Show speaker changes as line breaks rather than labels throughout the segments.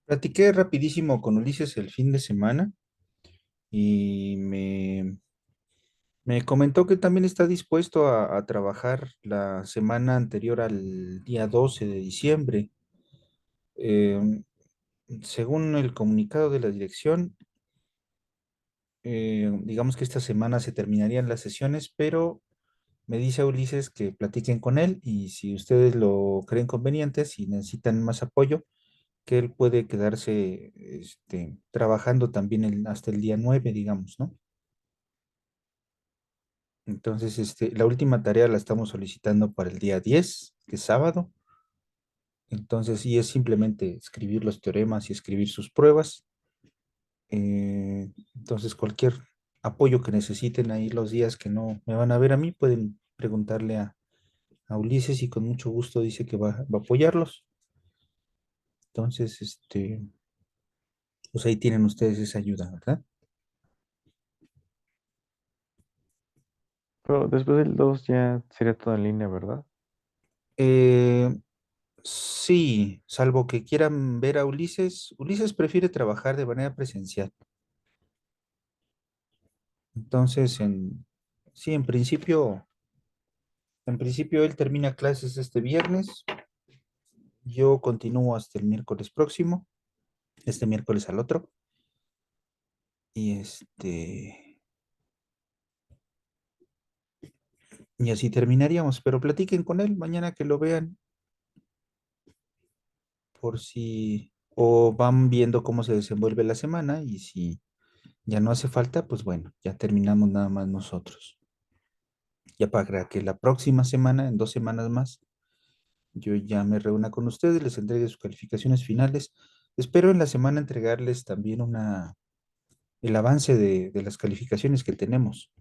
Platiqué rapidísimo con Ulises el fin de semana y me comentó que también está dispuesto a trabajar la semana anterior al día 12 de diciembre. Eh, Según el comunicado de la dirección, digamos que esta semana se terminarían las sesiones, pero me dice Ulises que platiquen con él y si ustedes lo creen conveniente, si necesitan más apoyo, que él puede quedarse trabajando también hasta el día 9, digamos, ¿no? Entonces, la última tarea la estamos solicitando para el día 10, que es sábado. Entonces, sí es simplemente escribir los teoremas y escribir sus pruebas. Entonces, cualquier apoyo que necesiten ahí los días que no me van a ver a mí, pueden preguntarle a Ulises y con mucho gusto dice que va a apoyarlos. Entonces, pues ahí tienen ustedes esa ayuda, ¿verdad?
Pero después del 2 ya sería todo en línea, ¿verdad?
Eh, sí, salvo que quieran ver a Ulises. Ulises prefiere trabajar de manera presencial. Entonces, sí, en principio él termina clases este viernes. Yo continúo hasta el miércoles próximo, este miércoles al otro. Y y así terminaríamos. Pero platiquen con él mañana que lo vean, por si, o van viendo cómo se desenvuelve la semana. Y si ya no hace falta, pues bueno, ya terminamos nada más nosotros. Ya para que la próxima semana, en 2 semanas más, yo ya me reúna con ustedes, les entregue sus calificaciones finales. Espero en la semana entregarles también el avance de las calificaciones que tenemos.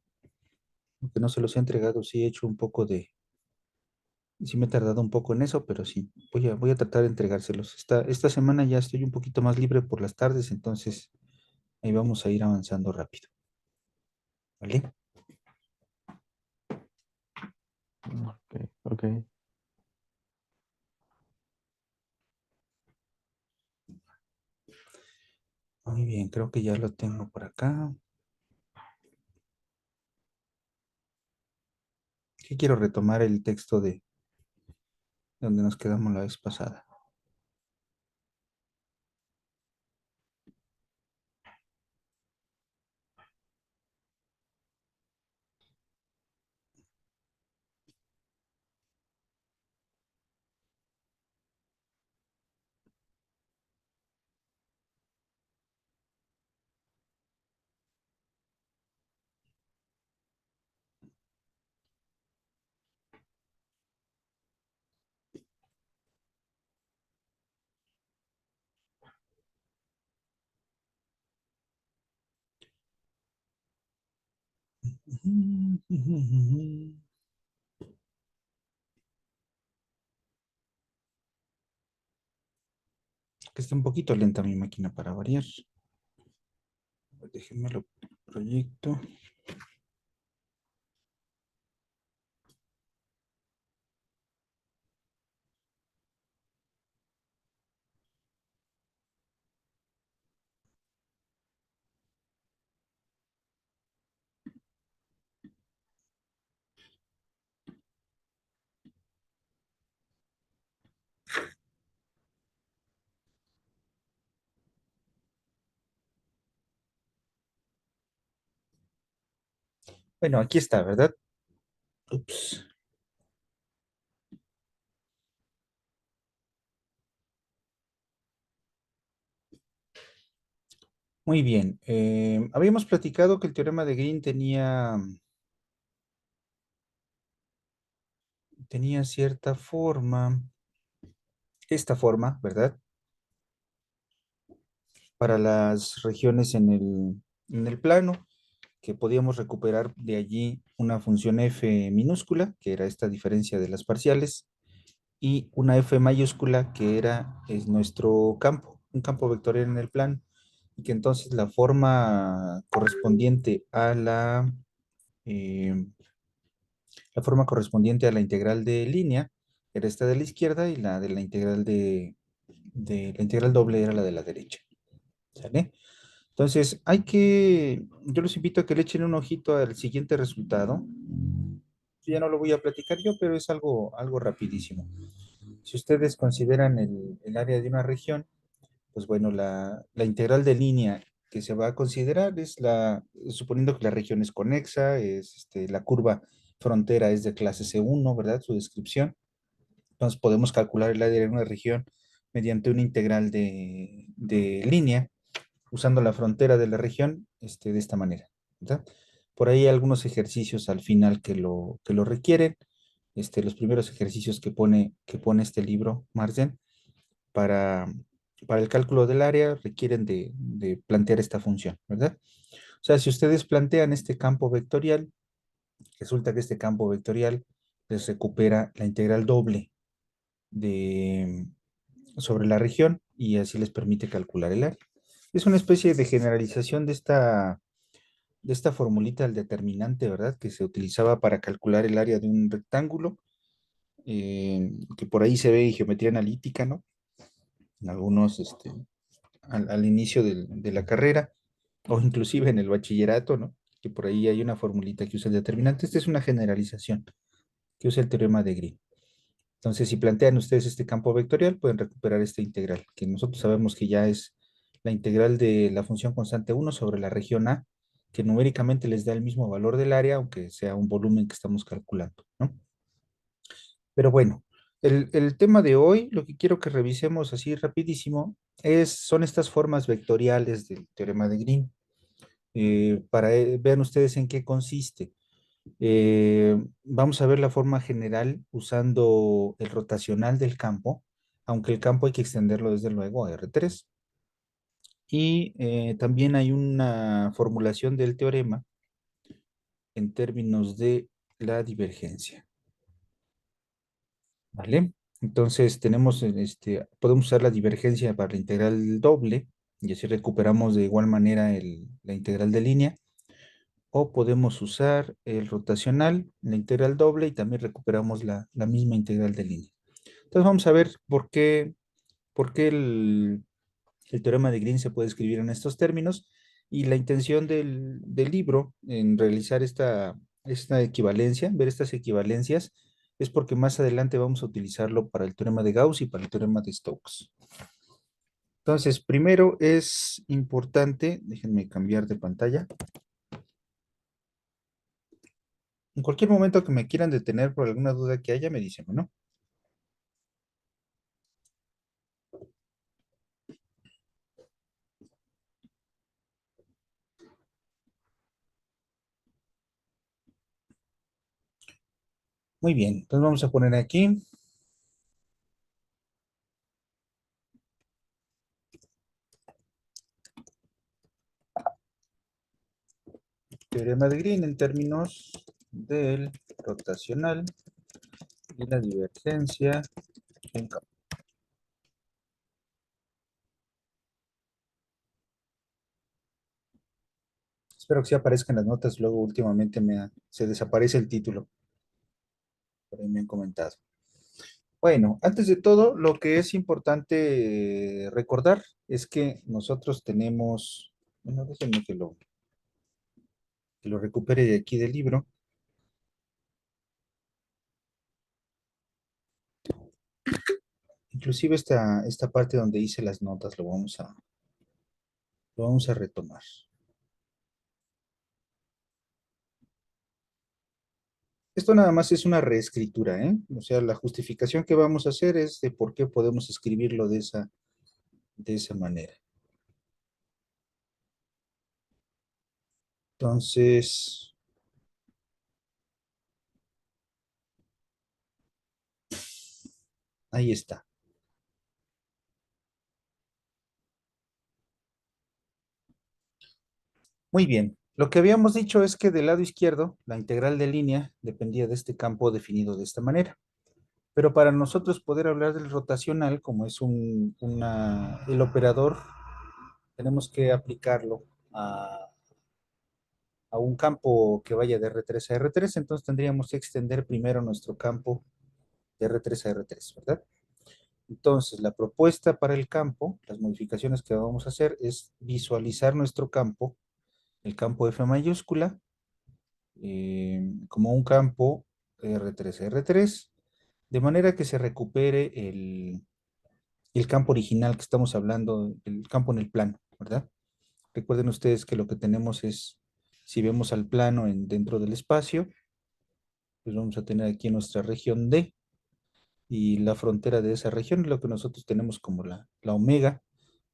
Aunque no se los he entregado, sí he hecho un poco sí me he tardado un poco en eso, pero sí, voy a tratar de entregárselos. Esta semana ya estoy un poquito más libre por las tardes, entonces ahí vamos a ir avanzando rápido, ¿vale?
Ok, ok.
Muy bien, creo que ya lo tengo por acá. Que quiero retomar el texto de donde nos quedamos la vez pasada. Que está un poquito lenta mi máquina para variar. Déjenme lo proyecto. Bueno, aquí está, ¿verdad? Ups. Muy bien. Habíamos platicado que el teorema de Green tenía cierta forma, esta forma, ¿verdad? Para las regiones en el plano, que podíamos recuperar de allí una función f minúscula, que era esta diferencia de las parciales, y una f mayúscula, que es nuestro campo, un campo vectorial en el plano, y que entonces la forma correspondiente eh, la forma correspondiente a la integral de línea era esta de la izquierda y la de la integral la integral doble era la de la derecha. ¿Sale? Entonces, yo los invito a que le echen un ojito al siguiente resultado. Ya no lo voy a platicar yo, pero es algo rapidísimo. Si ustedes consideran el área de una región, pues bueno, la integral de línea que se va a considerar suponiendo que la región es conexa, la curva frontera es de clase C1, ¿verdad? Su descripción. Entonces podemos calcular el área de una región mediante una integral de línea, usando la frontera de la región, de esta manera, ¿verdad? Por ahí hay algunos ejercicios al final que lo requieren. Los primeros ejercicios que pone este libro, Margen, para, para el cálculo del área requieren de plantear esta función, ¿verdad? O sea, si ustedes plantean este campo vectorial, resulta que este campo vectorial les recupera la integral doble de, sobre la región y así les permite calcular el área. Es una especie de generalización de esta formulita del determinante, ¿verdad? Que se utilizaba para calcular el área de un rectángulo, que por ahí se ve en geometría analítica, ¿no? En algunos, al inicio de la carrera, o inclusive en el bachillerato, ¿no? Que por ahí hay una formulita que usa el determinante. Esta es una generalización que usa el teorema de Green. Entonces, si plantean ustedes este campo vectorial, pueden recuperar esta integral, que nosotros sabemos que ya es la integral de la función constante uno sobre la región A, que numéricamente les da el mismo valor del área, aunque sea un volumen que estamos calculando, ¿no? Pero bueno, el tema de hoy, lo que quiero que revisemos así rapidísimo, son estas formas vectoriales del teorema de Green. Vean ustedes en qué consiste. Vamos a ver la forma general usando el rotacional del campo, aunque el campo hay que extenderlo desde luego a R3. Y también hay una formulación del teorema en términos de la divergencia, ¿vale? Entonces podemos usar la divergencia para la integral doble y así recuperamos de igual manera la integral de línea. O podemos usar el rotacional, la integral doble y también recuperamos la misma integral de línea. Entonces vamos a ver por qué el teorema de Green se puede escribir en estos términos y la intención del libro en realizar esta equivalencia, ver estas equivalencias, es porque más adelante vamos a utilizarlo para el teorema de Gauss y para el teorema de Stokes. Entonces, primero es importante, déjenme cambiar de pantalla. En cualquier momento que me quieran detener por alguna duda que haya, me dicen, ¿no? Muy bien, entonces vamos a poner aquí teorema de Green en términos del rotacional y la divergencia en campo. Espero que sí aparezcan las notas, luego últimamente se desaparece el título, por ahí me han comentado. Bueno, antes de todo, lo que es importante recordar es que nosotros tenemos, bueno, déjenme que lo recupere de aquí del libro. Inclusive esta parte donde hice las notas lo vamos a retomar. Esto nada más es una reescritura, ¿eh? O sea, la justificación que vamos a hacer es de por qué podemos escribirlo de esa manera. Entonces, ahí está. Muy bien. Lo que habíamos dicho es que del lado izquierdo, la integral de línea dependía de este campo definido de esta manera. Pero para nosotros poder hablar del rotacional, como es el operador, tenemos que aplicarlo a un campo que vaya de R3 a R3, entonces tendríamos que extender primero nuestro campo de R3 a R3, ¿verdad? Entonces, la propuesta para el campo, las modificaciones que vamos a hacer es visualizar nuestro campo, el campo F mayúscula, como un campo R3, de manera que se recupere el campo original que estamos hablando, el campo en el plano, ¿verdad? Recuerden ustedes que lo que tenemos es, si vemos al plano dentro del espacio, pues vamos a tener aquí nuestra región D y la frontera de esa región es lo que nosotros tenemos como la omega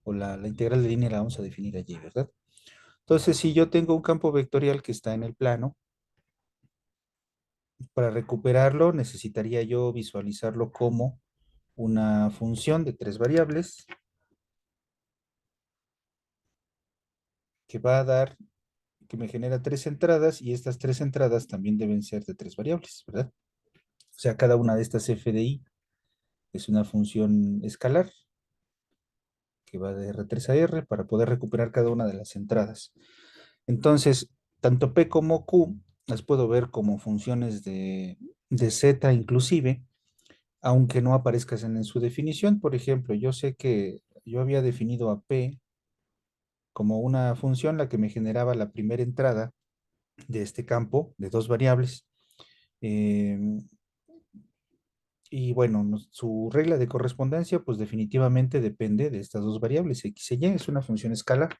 o la integral de línea la vamos a definir allí, ¿verdad? Entonces, si yo tengo un campo vectorial que está en el plano, para recuperarlo necesitaría yo visualizarlo como una función de tres variables que va a dar, que me genera tres entradas y estas tres entradas también deben ser de tres variables, ¿verdad? O sea, cada una de estas f de i es una función escalar que va de R3 a R para poder recuperar cada una de las entradas. Entonces, tanto P como Q las puedo ver como funciones de Z inclusive, aunque no aparezcan en su definición. Por ejemplo, yo sé que yo había definido a P como una función la que me generaba la primera entrada de este campo de dos variables. Eh, y bueno, su regla de correspondencia pues definitivamente depende de estas dos variables, x y y, es una función escalar.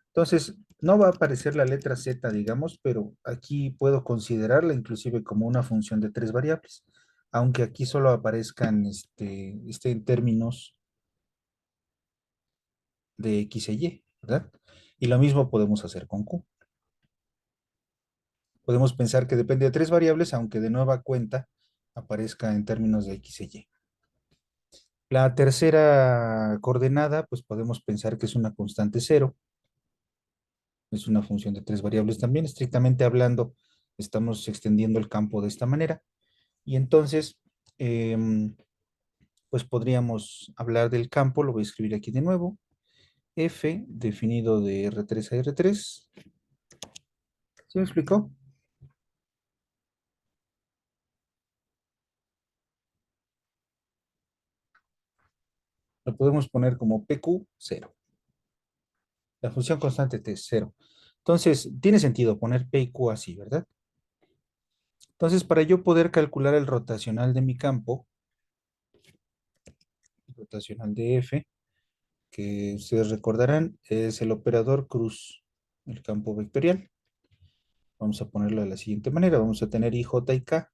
Entonces, no va a aparecer la letra z, digamos, pero aquí puedo considerarla inclusive como una función de tres variables, aunque aquí solo aparezcan en términos de x y y, ¿verdad? Y lo mismo podemos hacer con q. Podemos pensar que depende de tres variables, aunque de nueva cuenta aparezca en términos de x y y. La tercera coordenada, pues podemos pensar que es una constante cero, es una función de tres variables también. Estrictamente hablando, estamos extendiendo el campo de esta manera. Y entonces, em, pues podríamos hablar del campo, lo voy a escribir aquí de nuevo. F definido de R3 a R3. ¿Sí me explicó? Lo podemos poner como PQ 0. La función constante T es 0. Entonces, tiene sentido poner P y Q así, ¿verdad? Entonces, para yo poder calcular el rotacional de mi campo, el rotacional de F, que ustedes recordarán, es el operador cruz, el campo vectorial. Vamos a ponerlo de la siguiente manera. Vamos a tener I, J y K.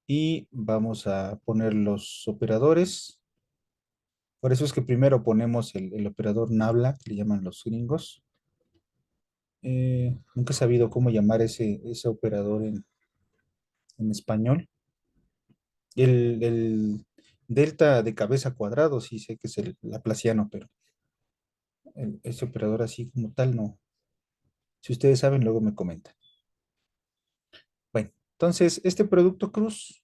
Y vamos a poner los operadores. Por eso es que primero ponemos el operador nabla, que le llaman los gringos. Nunca he sabido cómo llamar ese operador en español. El delta de cabeza cuadrado, sí sé que es el laplaciano, pero ese operador así como tal no. Si ustedes saben, luego me comentan. Bueno, entonces este producto cruz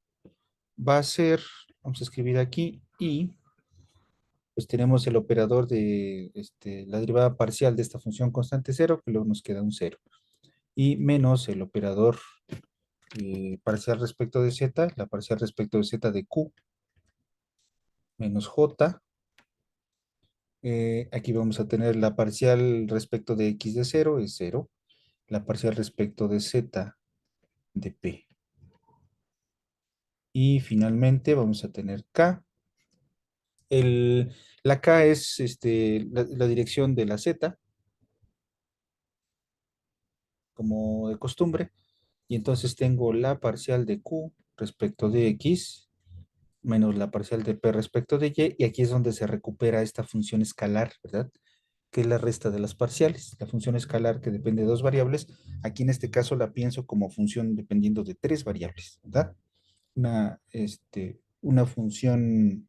va a ser, vamos a escribir aquí, y pues tenemos el operador de la derivada parcial de esta función constante cero, que luego nos queda un cero. Y menos el operador parcial respecto de z, la parcial respecto de z de q, menos j. Aquí vamos a tener la parcial respecto de x de cero, es cero. La parcial respecto de z de p. Y finalmente vamos a tener k. La k es la dirección de la z, como de costumbre. Y entonces tengo la parcial de q respecto de x menos la parcial de p respecto de y. Y aquí es donde se recupera esta función escalar, ¿verdad? Que es la resta de las parciales. La función escalar que depende de dos variables. Aquí en este caso la pienso como función dependiendo de tres variables, ¿verdad? Una función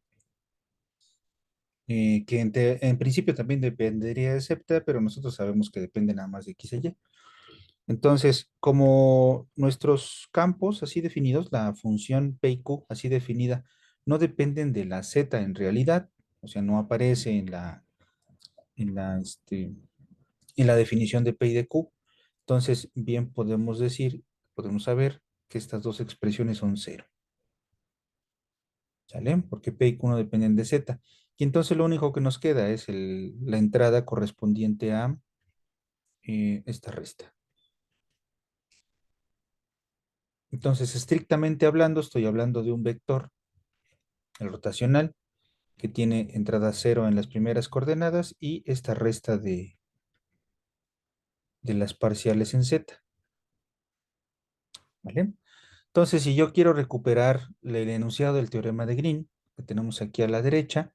que en principio también dependería de septa, pero nosotros sabemos que depende nada más de x y y. Entonces, como nuestros campos así definidos, la función P y Q así definida, no dependen de la Z en realidad, o sea, no aparece en la, este, en la definición de P y de Q, entonces bien podemos saber que estas dos expresiones son cero. ¿sale? Porque P y Q no dependen de Z. Y entonces lo único que nos queda es la entrada correspondiente a esta resta. Entonces, estrictamente hablando, estoy hablando de un vector, el rotacional, que tiene entrada cero en las primeras coordenadas y esta resta de las parciales en Z, ¿vale? Entonces, si yo quiero recuperar el enunciado del teorema de Green, que tenemos aquí a la derecha,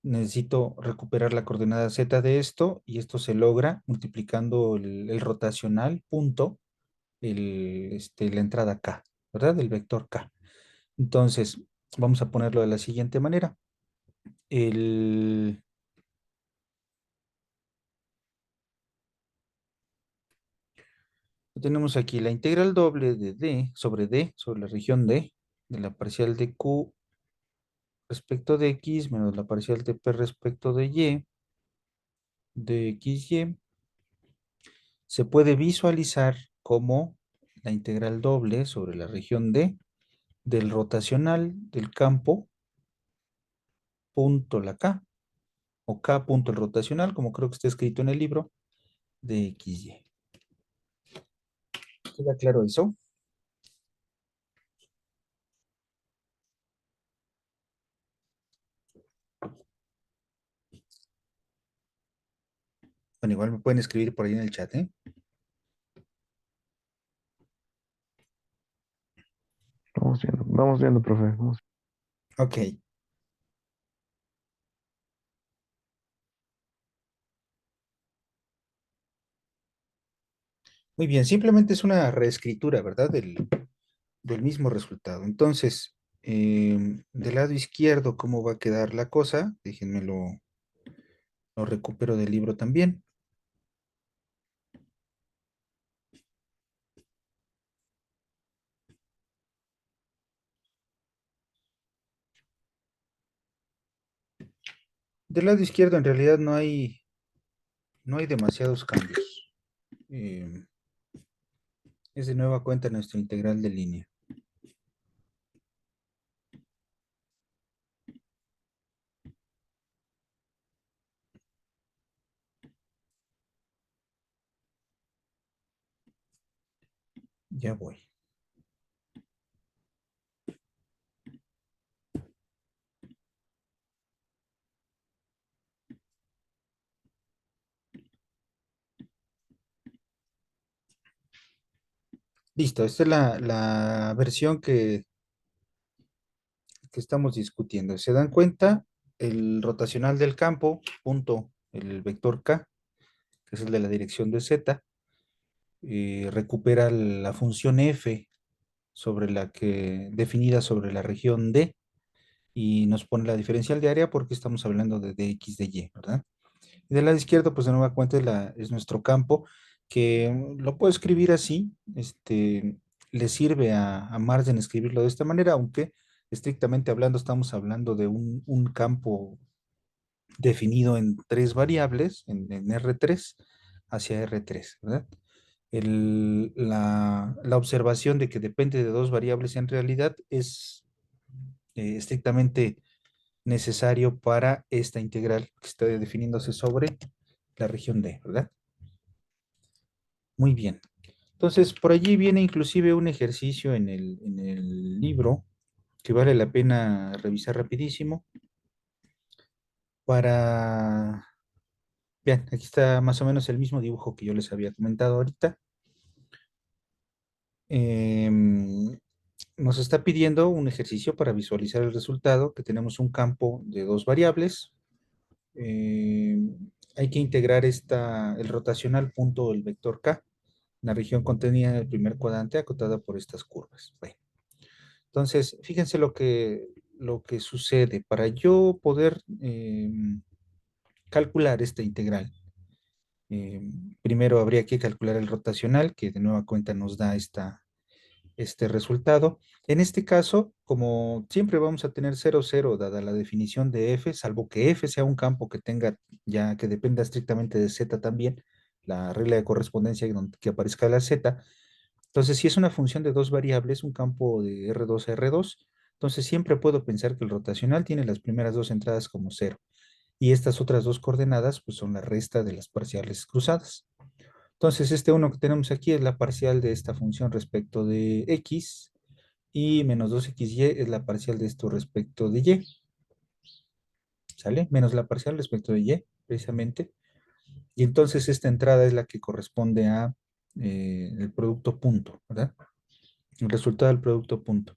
necesito recuperar la coordenada Z de esto, y esto se logra multiplicando el rotacional punto la entrada K, ¿verdad? Del vector K. Entonces, vamos a ponerlo de la siguiente manera. El, Tenemos aquí la integral doble de D, sobre la región D, de la parcial de Q respecto de X, menos la parcial de P respecto de Y, de XY, se puede visualizar como la integral doble sobre la región D del rotacional del campo punto la K, o K punto el rotacional, como creo que está escrito en el libro, de XY. ¿Queda claro eso? Bueno, igual me pueden escribir por ahí en el chat, ¿eh?
Vamos viendo, profe.
Ok, muy bien, simplemente es una reescritura, ¿verdad? Del mismo resultado. Entonces, del lado izquierdo, ¿cómo va a quedar la cosa? Déjenme lo recupero del libro también. Del lado izquierdo, en realidad, no hay demasiados cambios. Eh, es de nueva cuenta nuestro integral de línea. Ya voy. Listo, esta es la versión que estamos discutiendo. ¿Se dan cuenta? El rotacional del campo, punto, el vector K, que es el de la dirección de Z, recupera la función f definida sobre la región D, y nos pone la diferencial de área porque estamos hablando de dx de y, ¿verdad? Y del lado izquierdo, pues de nueva cuenta es nuestro campo, que lo puedo escribir así. Le sirve a Margen escribirlo de esta manera, aunque estrictamente hablando estamos hablando de un campo definido en tres variables, en R3 hacia R3, ¿verdad? La observación de que depende de dos variables en realidad es estrictamente necesario para esta integral que está definiéndose sobre la región D, ¿verdad? Muy bien. Entonces, por allí viene inclusive un ejercicio en el libro que vale la pena revisar rapidísimo para... Bien, aquí está más o menos el mismo dibujo que yo les había comentado ahorita. Em, Nos está pidiendo un ejercicio para visualizar el resultado, que tenemos un campo de dos variables. Hay que integrar el rotacional punto el vector K, la región contenida en el primer cuadrante acotada por estas curvas. Bueno, entonces, fíjense lo que sucede. Para yo poder calcular esta integral, eh, primero habría que calcular el rotacional, que de nueva cuenta nos da este resultado. En este caso, como siempre vamos a tener 0, 0, dada la definición de f, salvo que f sea un campo que tenga ya que dependa estrictamente de z también, la regla de correspondencia que aparezca la z. Entonces, si es una función de dos variables, un campo de R2 a R2, Entonces siempre puedo pensar que el rotacional tiene las primeras dos entradas como cero. Y estas otras dos coordenadas pues son la resta de las parciales cruzadas. Entonces este uno que tenemos aquí es la parcial de esta función respecto de x y menos 2xy es la parcial de esto respecto de y. ¿Sale? Menos la parcial respecto de y, precisamente. Y entonces esta entrada es la que corresponde a el producto punto, ¿verdad? El resultado del producto punto.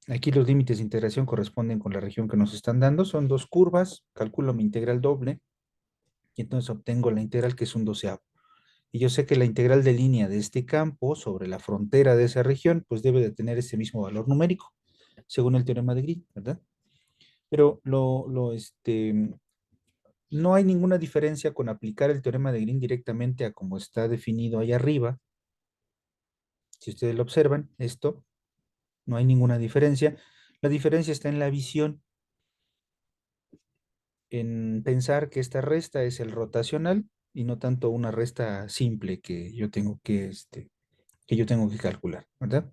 Aquí los límites de integración corresponden con la región que nos están dando. Son dos curvas, calculo mi integral doble y entonces obtengo la integral que es un doceavo. Y yo sé que la integral de línea de este campo sobre la frontera de esa región, pues debe de tener ese mismo valor numérico, según el teorema de Green, ¿verdad? Pero no hay ninguna diferencia con aplicar el teorema de Green directamente a como está definido ahí arriba. Si ustedes lo observan, esto, no hay ninguna diferencia. La diferencia está en la visión, en pensar que esta resta es el rotacional y no tanto una resta simple que yo tengo que calcular, ¿verdad?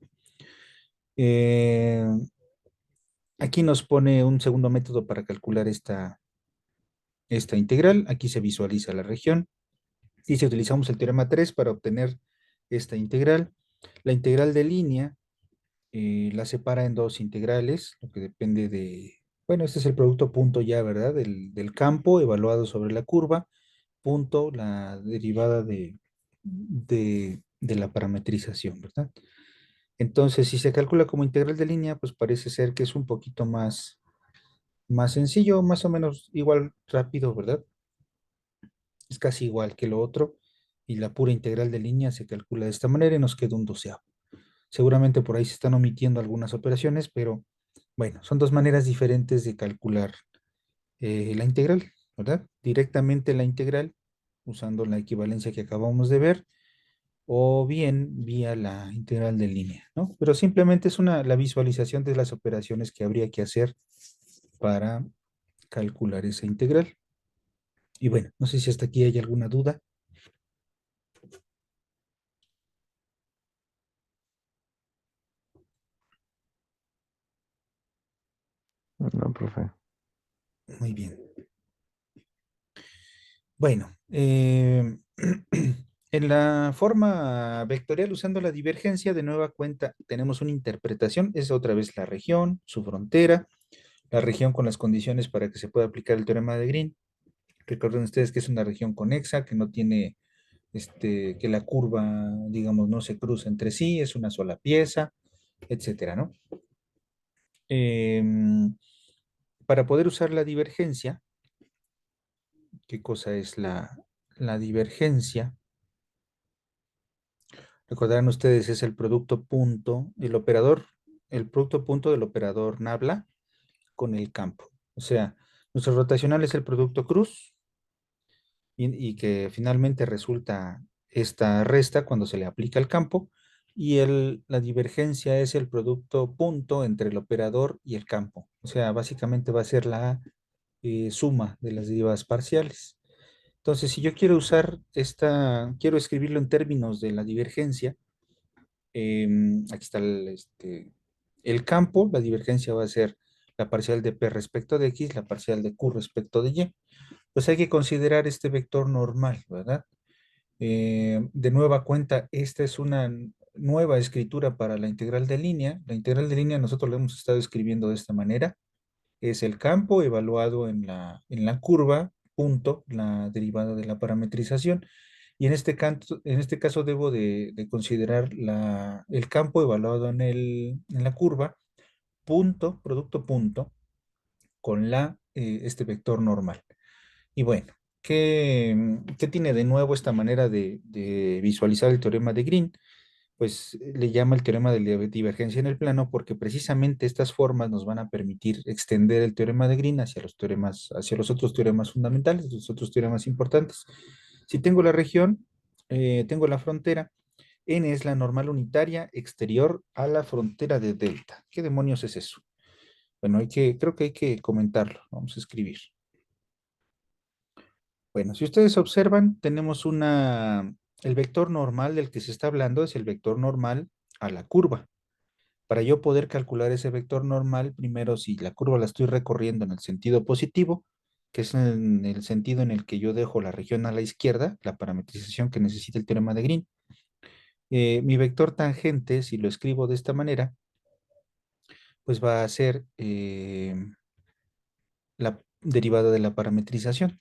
Eh, Aquí nos pone un segundo método para calcular esta integral. Aquí se visualiza la región. Y si utilizamos el teorema 3 para obtener esta integral, la integral de línea la separa en dos integrales, lo que depende de, bueno, este es el producto punto ya, ¿verdad? Del campo evaluado sobre la curva, punto, la derivada de la parametrización, ¿verdad? Entonces, si se calcula como integral de línea, pues parece ser que es un poquito más sencillo, más o menos igual rápido, ¿verdad? Es casi igual que lo otro. Y la pura integral de línea se calcula de esta manera y nos queda un doceavo. Seguramente por ahí se están omitiendo algunas operaciones, pero bueno, son dos maneras diferentes de calcular la integral, ¿verdad? Directamente la integral, usando la equivalencia que acabamos de ver, o bien vía la integral de línea, ¿no? Pero simplemente es la visualización de las operaciones que habría que hacer para calcular esa integral. Y bueno, no sé si hasta aquí hay alguna duda.
No, profe.
Muy bien. Bueno, en la forma vectorial usando la divergencia, de nueva cuenta tenemos una interpretación, es otra vez la región, su frontera, la región con las condiciones para que se pueda aplicar el teorema de Green. Recuerden ustedes que es una región conexa, que no tiene, que la curva, digamos, no se cruza entre sí, es una sola pieza, etcétera, ¿no? Em, para poder usar la divergencia, ¿qué cosa es la divergencia? Recordarán ustedes, es el producto punto, el producto punto del operador nabla con el campo. O sea, nuestro rotacional es el producto cruz y que finalmente resulta esta resta cuando se le aplica el campo y la divergencia es el producto punto entre el operador y el campo. O sea, básicamente va a ser la suma de las derivadas parciales. Entonces, si yo quiero usar quiero escribirlo en términos de la divergencia, aquí está el campo, la divergencia va a ser la parcial de P respecto de X, la parcial de Q respecto de Y. Pues hay que considerar este vector normal, ¿verdad? De nueva cuenta, esta es una nueva escritura para la integral de línea. La integral de línea nosotros lo hemos estado escribiendo de esta manera. Es el campo evaluado en la curva, punto, la derivada de la parametrización. Y en este caso debo de considerar el campo evaluado en la curva, punto, producto punto, con este vector normal. Y bueno, ¿qué tiene de nuevo esta manera de visualizar el teorema de Green? Pues le llama el teorema de la divergencia en el plano porque precisamente estas formas nos van a permitir extender el teorema de Green hacia los otros teoremas fundamentales, los otros teoremas importantes. Si tengo la región, tengo la frontera, N es la normal unitaria exterior a la frontera de delta. ¿Qué demonios es eso? Bueno, creo que hay que comentarlo. Vamos a escribir. Bueno, si ustedes observan, tenemos el vector normal del que se está hablando es el vector normal a la curva. Para yo poder calcular ese vector normal, primero si la curva la estoy recorriendo en el sentido positivo, que es en el sentido en el que yo dejo la región a la izquierda, la parametrización que necesita el teorema de Green, mi vector tangente, si lo escribo de esta manera, pues va a ser la derivada de la parametrización,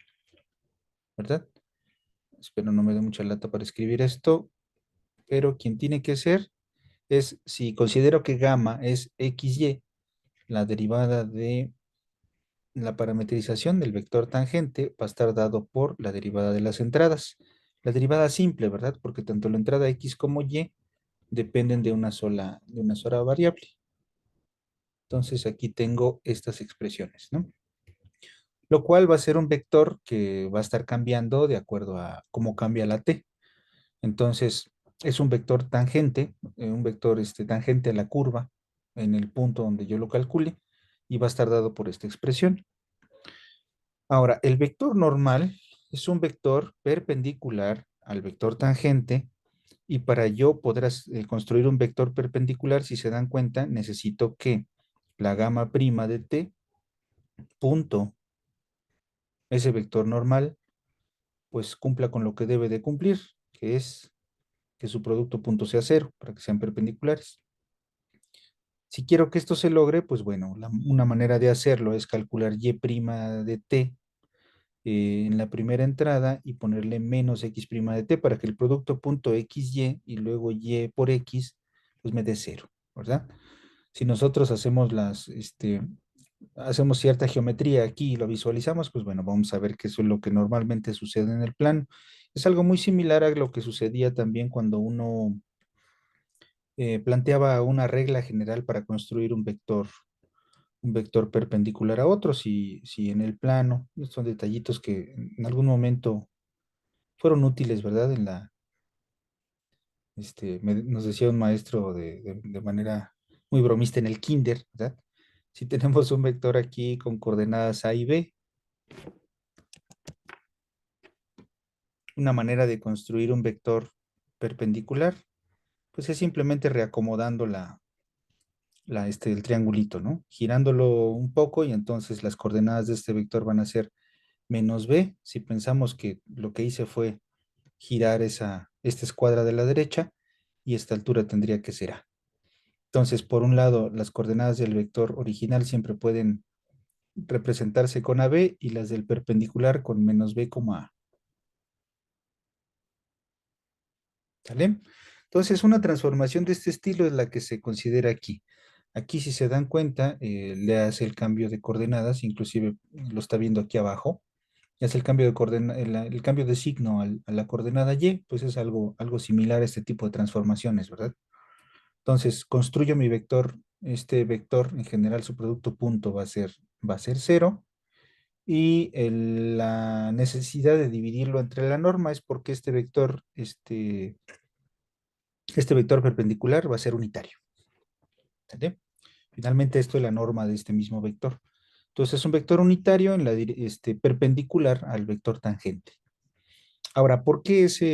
¿verdad? Espero no me dé mucha lata para escribir esto, pero quien tiene que ser es, si considero que gamma es xy, la derivada de la parametrización del vector tangente va a estar dado por la derivada de las entradas. La derivada simple, ¿verdad? Porque tanto la entrada x como y dependen de una sola variable. Entonces aquí tengo estas expresiones, ¿no? Lo cual va a ser un vector que va a estar cambiando de acuerdo a cómo cambia la t. Entonces, es un vector tangente, un vector tangente a la curva en el punto donde yo lo calcule y va a estar dado por esta expresión. Ahora, el vector normal es un vector perpendicular al vector tangente y para yo poder construir un vector perpendicular, si se dan cuenta, necesito que la gamma prima de t, punto, ese vector normal, pues cumpla con lo que debe de cumplir, que es que su producto punto sea cero, para que sean perpendiculares. Si quiero que esto se logre, pues bueno, una manera de hacerlo es calcular y' de t en la primera entrada y ponerle menos x' de t para que el producto punto xy y luego y por x, pues me dé cero, ¿verdad? Si nosotros hacemos cierta geometría aquí y lo visualizamos, pues bueno, vamos a ver que eso es lo que normalmente sucede en el plano. Es algo muy similar a lo que sucedía también cuando uno planteaba una regla general para construir un vector perpendicular a otro, si en el plano, son detallitos que en algún momento fueron útiles, ¿verdad? Nos decía un maestro de manera muy bromista en el kinder, ¿verdad? Si tenemos un vector aquí con coordenadas A y B, una manera de construir un vector perpendicular, pues es simplemente reacomodando el triangulito, ¿no? Girándolo un poco y entonces las coordenadas de este vector van a ser menos b. Si pensamos que lo que hice fue girar esta escuadra de la derecha y esta altura tendría que ser a. Entonces, por un lado, las coordenadas del vector original siempre pueden representarse con AB y las del perpendicular con menos b como a. ¿Sale? Entonces, una transformación de este estilo es la que se considera aquí. Aquí, si se dan cuenta, le hace el cambio de coordenadas, inclusive lo está viendo aquí abajo, le hace el cambio de el cambio de signo a la coordenada y, pues es algo similar a este tipo de transformaciones, ¿verdad? Entonces, construyo mi vector, este vector, en general su producto punto va a ser cero, y la necesidad de dividirlo entre la norma es porque este vector perpendicular va a ser unitario. ¿Sale? Finalmente, esto es la norma de este mismo vector. Entonces, es un vector unitario perpendicular al vector tangente. Ahora, ¿por qué esa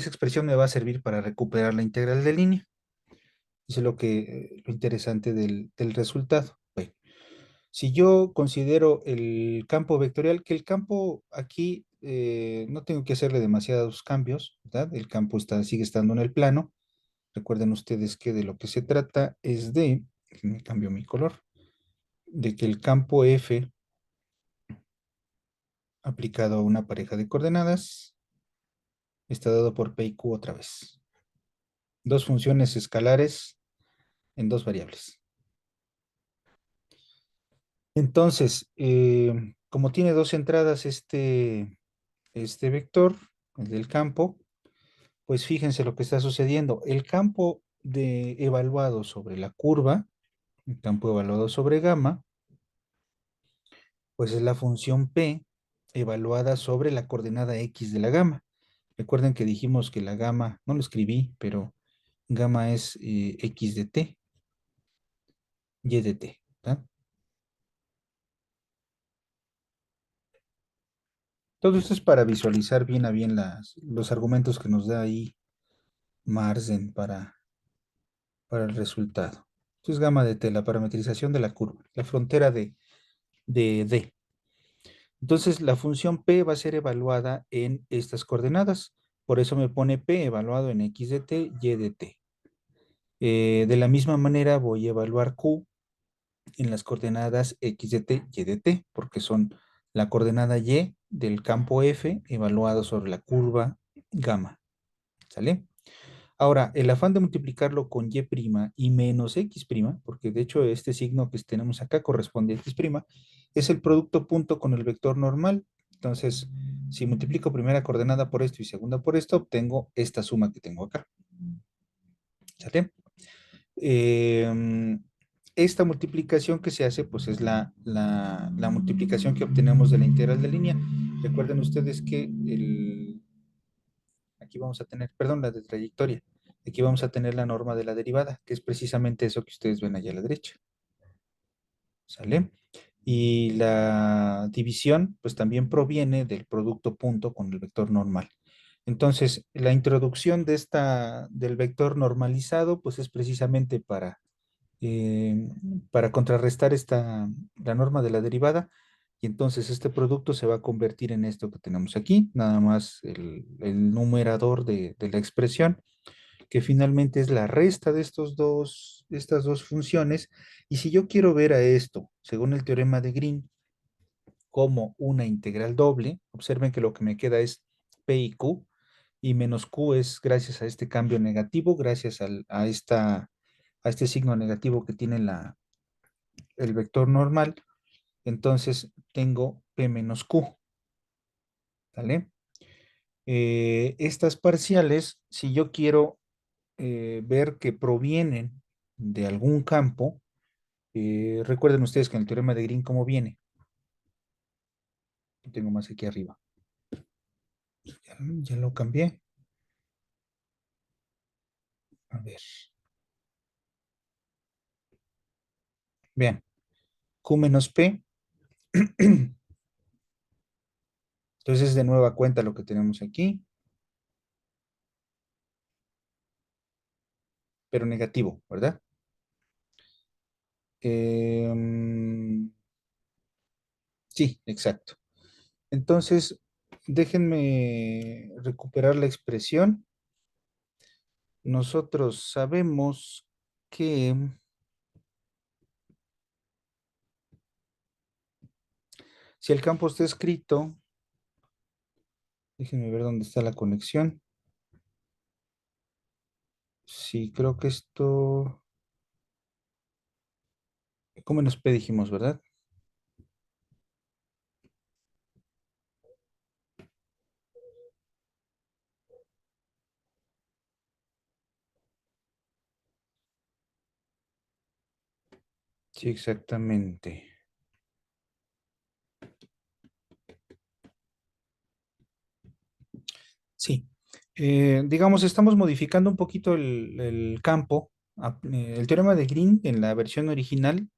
expresión me va a servir para recuperar la integral de línea? Eso es lo interesante del resultado. Bueno, si yo considero el campo vectorial, que el campo aquí no tengo que hacerle demasiados cambios, ¿verdad? El campo sigue estando en el plano. Recuerden ustedes que de lo que se trata es déjenme cambio mi color, de que el campo F aplicado a una pareja de coordenadas está dado por P y Q otra vez. Dos funciones escalares en dos variables. Entonces, como tiene dos entradas este vector, el del campo, pues fíjense lo que está sucediendo. El campo evaluado sobre la curva, el campo evaluado sobre gamma, pues es la función P evaluada sobre la coordenada X de la gamma. Recuerden que dijimos que la gamma, no lo escribí, pero gamma es X de t, Y de t, ¿verdad? Todo esto es para visualizar bien a bien los argumentos que nos da ahí Marsden para para el resultado. Esto es gamma de t, la parametrización de la curva, la frontera de D. Entonces, la función P va a ser evaluada en estas coordenadas. Por eso me pone P evaluado en X de t, Y de t. De la misma manera voy a evaluar Q en las coordenadas X de t, Y de t, porque son la coordenada Y del campo F evaluado sobre la curva gamma. ¿Sale? Ahora, el afán de multiplicarlo con y' y menos x', porque de hecho este signo que tenemos acá corresponde a x', es el producto punto con el vector normal. Entonces, si multiplico primera coordenada por esto y segunda por esto, obtengo esta suma que tengo acá. ¿Sale? Esta multiplicación que se hace, pues es la multiplicación que obtenemos de la integral de línea. Recuerden ustedes que aquí vamos a tener, perdón, la de trayectoria. Aquí vamos a tener la norma de la derivada, que es precisamente eso que ustedes ven allá a la derecha. ¿Sale? Y la división, pues también proviene del producto punto con el vector normal. Entonces, la introducción del vector normalizado, pues es precisamente para contrarrestar la norma de la derivada. Y entonces este producto se va a convertir en esto que tenemos aquí, nada más el numerador de la expresión, que finalmente es la resta de estas dos funciones. Y si yo quiero ver a esto, según el teorema de Green, como una integral doble, observen que lo que me queda es P y Q, y menos Q es gracias a este cambio negativo, gracias a este signo negativo que tiene el vector normal. Entonces tengo P menos Q, ¿vale? Estas parciales, si yo quiero ver que provienen de algún campo, recuerden ustedes que en el teorema de Green, ¿cómo viene? Lo tengo más aquí arriba. Ya lo cambié. A ver. Vean, Q menos P. Entonces es de nueva cuenta lo que tenemos aquí, pero negativo, ¿verdad? Sí, exacto. Entonces, déjenme recuperar la expresión. Nosotros sabemos que si el campo está escrito, déjenme ver dónde está la conexión. Sí, creo que esto, Q menos P dijimos, ¿verdad? Sí, exactamente. Sí. Digamos, estamos modificando un poquito el campo. El teorema de Green en la versión original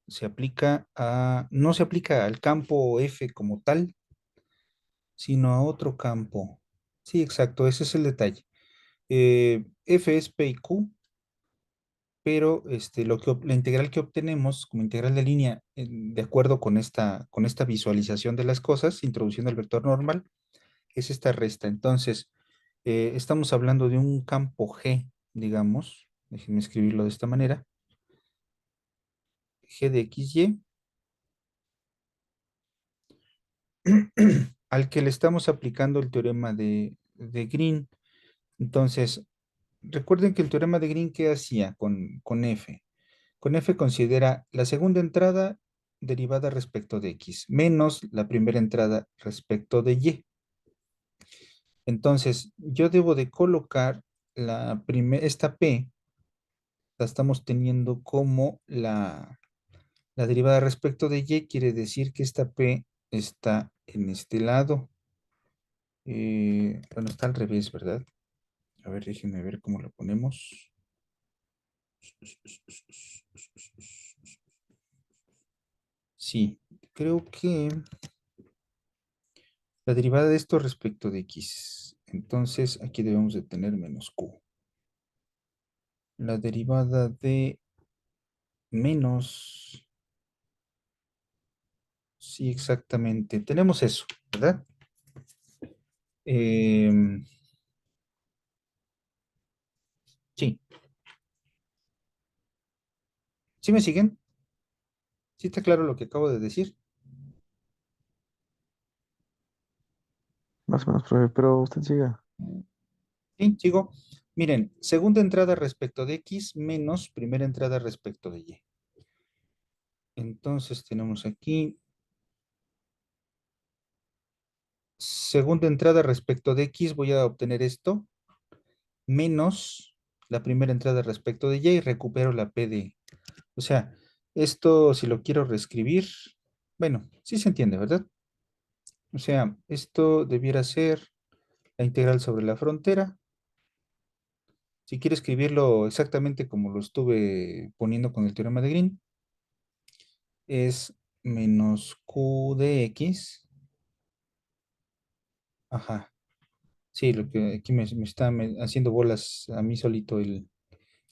no se aplica al campo F como tal, sino a otro campo. Sí, exacto, ese es el detalle. F es P y Q, pero la integral que obtenemos como integral de línea, de acuerdo con esta visualización de las cosas, introduciendo el vector normal, es esta resta. Entonces, estamos hablando de un campo G, digamos, déjenme escribirlo de esta manera, G de XY, al que le estamos aplicando el teorema de Green. Entonces, recuerden que el teorema de Green, ¿qué hacía con F? Con F considera la segunda entrada derivada respecto de X, menos la primera entrada respecto de Y. Entonces, yo debo de colocar esta P, la estamos teniendo como la derivada respecto de Y, quiere decir que esta P está en este lado. Bueno, está al revés, ¿verdad? A ver, déjenme ver cómo lo ponemos. Sí, creo que la derivada de esto respecto de X. Entonces, aquí debemos de tener menos Q. la derivada de menos. Sí, exactamente. Tenemos eso, ¿verdad? Em, sí, ¿sí me siguen? ¿Sí está claro lo que acabo de decir?
Más o menos, profe, pero usted siga.
Sí, sigo. Miren, segunda entrada respecto de X menos primera entrada respecto de Y. Entonces tenemos aquí segunda entrada respecto de X, voy a obtener esto, menos la primera entrada respecto de Y y recupero la P de... O sea, esto si lo quiero reescribir, bueno, sí se entiende, ¿verdad? O sea, esto debiera ser la integral sobre la frontera. Si quiero escribirlo exactamente como lo estuve poniendo con el teorema de Green, es menos Q de X. Ajá. Sí, lo que aquí me está haciendo bolas a mí solito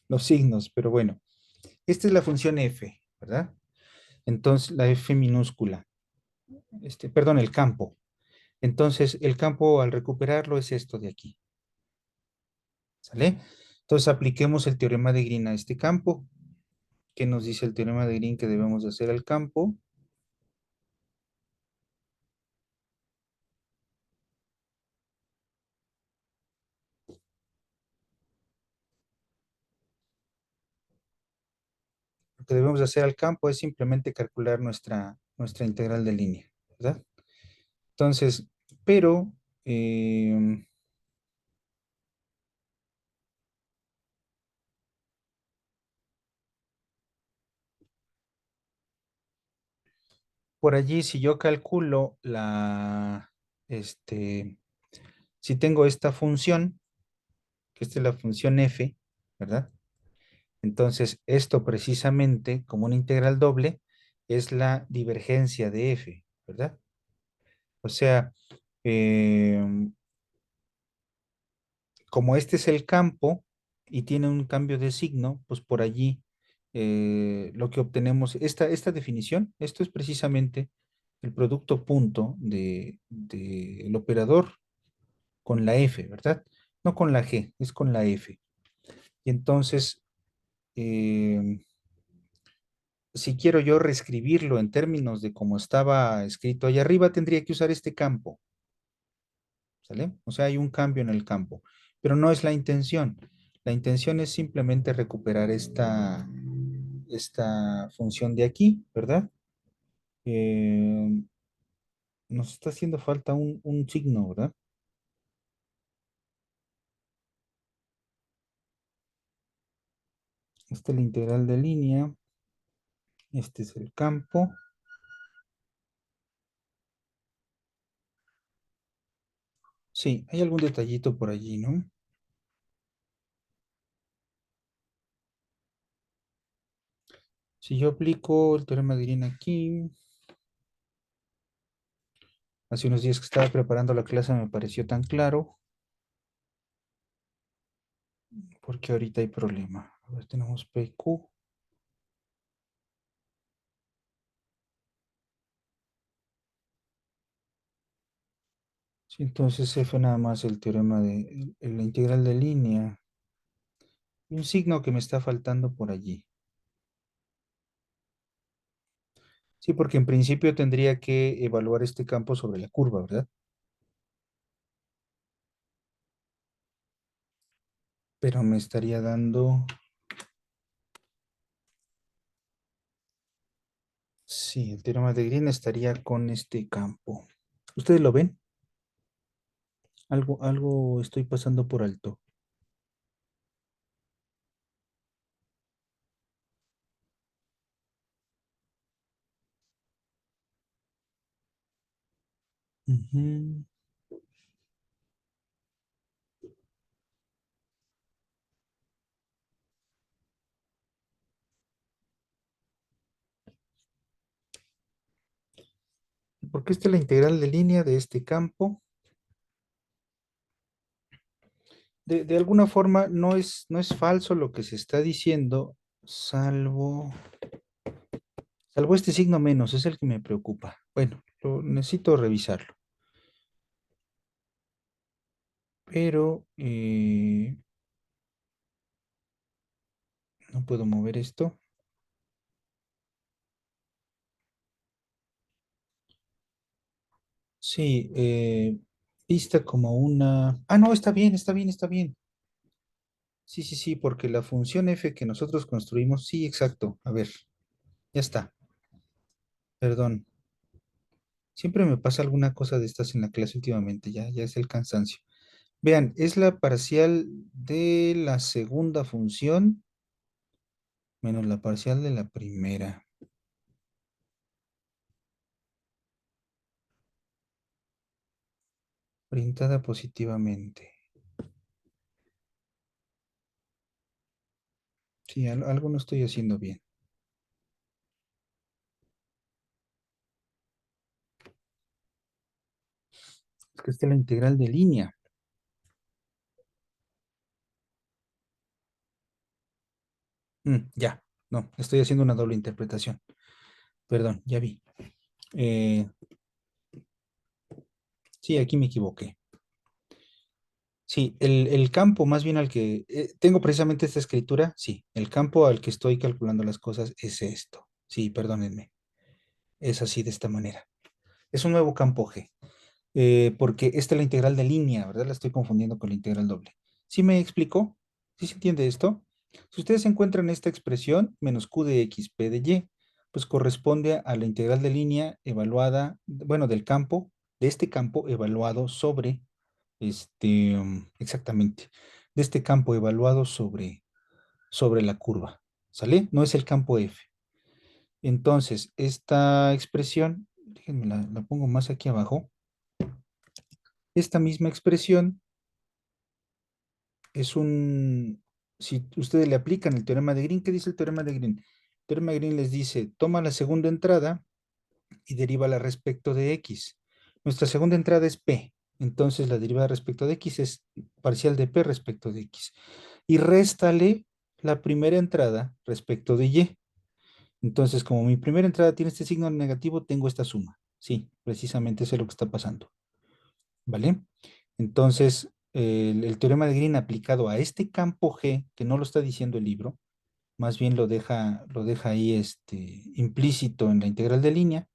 los signos, pero bueno. Esta es la función f, ¿verdad? Entonces, la f minúscula. Perdón, el campo. Entonces, el campo al recuperarlo es esto de aquí, ¿sale? Entonces, apliquemos el teorema de Green a este campo. ¿Qué nos dice el teorema de Green que debemos de hacer al campo? Lo que debemos de hacer al campo es simplemente calcular nuestra integral de línea, ¿verdad? Entonces, pero por allí, si yo calculo este, si tengo esta función, que esta es la función f, ¿verdad? Entonces, esto precisamente, como una integral doble, es la divergencia de f, ¿verdad? O sea, eh, como este es el campo y tiene un cambio de signo, pues por allí lo que obtenemos, esta definición, esto es precisamente el producto punto del operador con la f, ¿verdad? No con la g, es con la f. Y entonces, eh, si quiero yo reescribirlo en términos de cómo estaba escrito ahí arriba, tendría que usar este campo, ¿sale? O sea, hay un cambio en el campo, pero no es la intención. La intención es simplemente recuperar esta función de aquí, ¿verdad? Eh, nos está haciendo falta un signo, ¿verdad? Esta es la integral de línea, este es el campo. Sí, hay algún detallito por allí, ¿no? Si yo aplico el teorema de Green aquí, hace unos días que estaba preparando la clase me pareció tan claro, porque ahorita hay problema. A ver, tenemos PQ. Sí, entonces F nada más el teorema de la integral de línea. Y un signo que me está faltando por allí. Sí, porque en principio tendría que evaluar este campo sobre la curva, ¿verdad? Pero me estaría dando, sí, el teorema de Green estaría con este campo. ¿Ustedes lo ven? Algo estoy pasando por alto. Ujú. Porque esta es la integral de línea de este campo. De alguna forma no es falso lo que se está diciendo, salvo este signo menos, es el que me preocupa. Bueno, necesito revisarlo, pero no puedo mover esto. Sí, vista como una... Ah, no, está bien, está bien, está bien. Sí, sí, sí, porque la función f que nosotros construimos, sí, exacto. A ver, ya está. Perdón. Siempre me pasa alguna cosa de estas en la clase últimamente, ya es el cansancio. Vean, es la parcial de la segunda función menos la parcial de la primera, orientada positivamente. Sí, algo no estoy haciendo bien. Es que esta es la integral de línea. Ya, no, estoy haciendo una doble interpretación. Perdón, ya vi. Eh, sí, aquí me equivoqué. Sí, el campo más bien al que tengo precisamente esta escritura, sí, el campo al que estoy calculando las cosas es esto. Sí, perdónenme, es así de esta manera. Es un nuevo campo G, porque esta es la integral de línea, ¿verdad? La estoy confundiendo con la integral doble. ¿Sí me explicó? ¿Sí se entiende esto? Si ustedes encuentran esta expresión, menos q de x, p de y, pues corresponde a la integral de línea evaluada, bueno, del campo, de este campo evaluado sobre exactamente, de este campo evaluado sobre la curva, ¿sale? No es el campo F. Entonces, esta expresión, déjenme la pongo más aquí abajo, esta misma expresión es si ustedes le aplican el teorema de Green, ¿qué dice el teorema de Green? El teorema de Green les dice, toma la segunda entrada y derívala respecto de X. Nuestra segunda entrada es P, entonces la derivada respecto de X es parcial de P respecto de X. Y réstale la primera entrada respecto de Y. Entonces, como mi primera entrada tiene este signo negativo, tengo esta suma. Sí, precisamente eso es lo que está pasando. ¿Vale? Entonces, el teorema de Green aplicado a este campo G, que no lo está diciendo el libro, más bien lo deja ahí implícito en la integral de línea,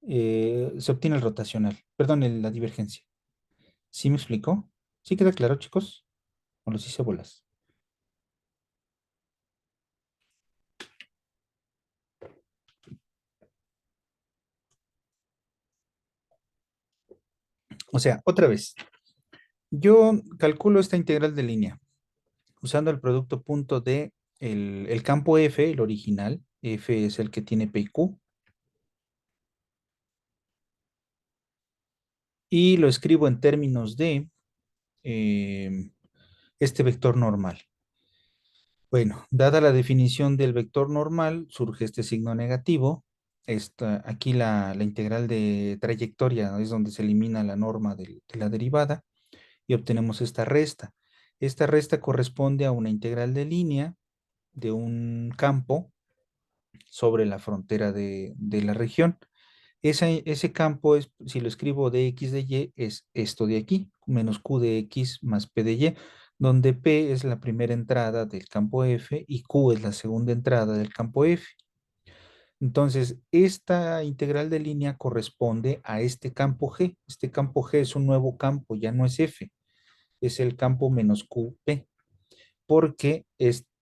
se obtiene el rotacional, perdón, la divergencia. ¿Sí me explicó? ¿Sí queda claro, chicos? ¿O los hice bolas? O sea, otra vez, yo calculo esta integral de línea usando el producto punto de el campo F, el original. F es el que tiene P y Q. Y lo escribo en términos de eh, este vector normal. Bueno, dada la definición del vector normal, surge este signo negativo. Aquí la integral de trayectoria, ¿no? Es donde se elimina la norma de la derivada y obtenemos esta resta. Esta resta corresponde a una integral de línea de un campo sobre la frontera de la región. Ese campo es, si lo escribo de x de y, es esto de aquí, menos q de x más p de y, donde p es la primera entrada del campo f y q es la segunda entrada del campo f. Entonces, esta integral de línea corresponde a este campo g. Este campo g es un nuevo campo, ya no es f, es el campo menos qp, porque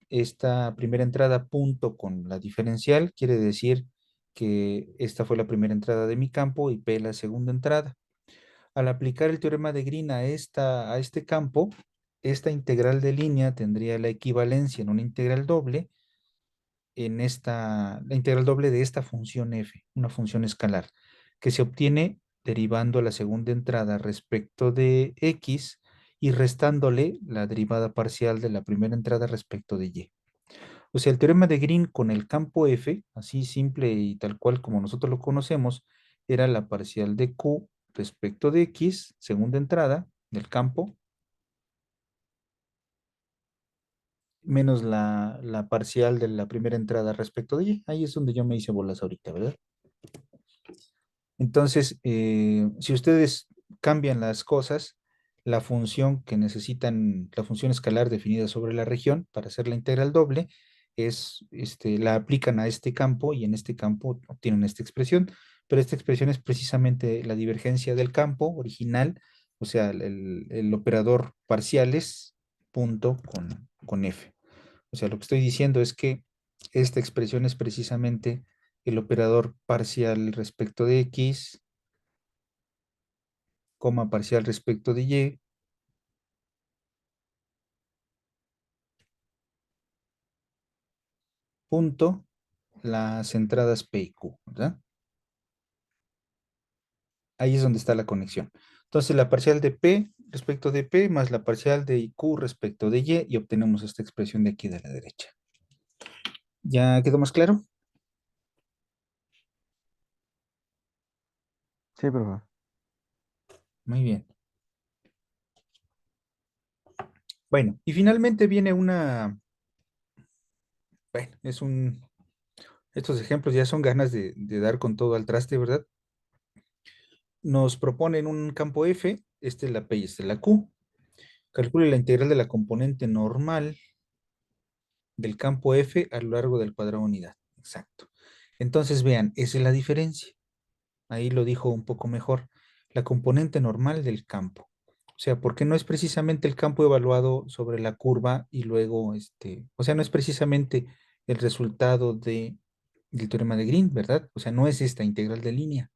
esta primera entrada punto con la diferencial quiere decir que esta fue la primera entrada de mi campo y P la segunda entrada. Al aplicar el teorema de Green a este campo, esta integral de línea tendría la equivalencia en una integral doble, la integral doble de esta función f, una función escalar, que se obtiene derivando la segunda entrada respecto de x y restándole la derivada parcial de la primera entrada respecto de y. O sea, el teorema de Green con el campo F, así simple y tal cual como nosotros lo conocemos, era la parcial de Q respecto de X, segunda entrada del campo, menos la parcial de la primera entrada respecto de Y. Ahí es donde yo me hice bolas ahorita, ¿verdad? Entonces, si ustedes cambian las cosas, la función que necesitan, la función escalar definida sobre la región para hacer la integral doble, la aplican a este campo y en este campo obtienen esta expresión, pero esta expresión es precisamente la divergencia del campo original, o sea, el operador parciales punto con F. O sea, lo que estoy diciendo es que esta expresión es precisamente el operador parcial respecto de X, coma parcial respecto de Y, punto, las entradas P y Q, ¿verdad? Ahí es donde está la conexión. Entonces, la parcial de P respecto de P más la parcial de Q respecto de Y obtenemos esta expresión de aquí de la derecha. ¿Ya quedó más claro?
Sí, profe.
Muy bien. Bueno, y finalmente viene bueno, estos ejemplos ya son ganas de dar con todo al traste, ¿verdad? Nos proponen un campo F, esta es la P y esta es la Q. Calcule la integral de la componente normal del campo F a lo largo del cuadrado unidad. Exacto. Entonces, vean, esa es la diferencia. Ahí lo dijo un poco mejor. La componente normal del campo. O sea, porque no es precisamente el campo evaluado sobre la curva y luego, o sea, no es precisamente el resultado del teorema de Green, ¿verdad? O sea, no es esta integral de línea,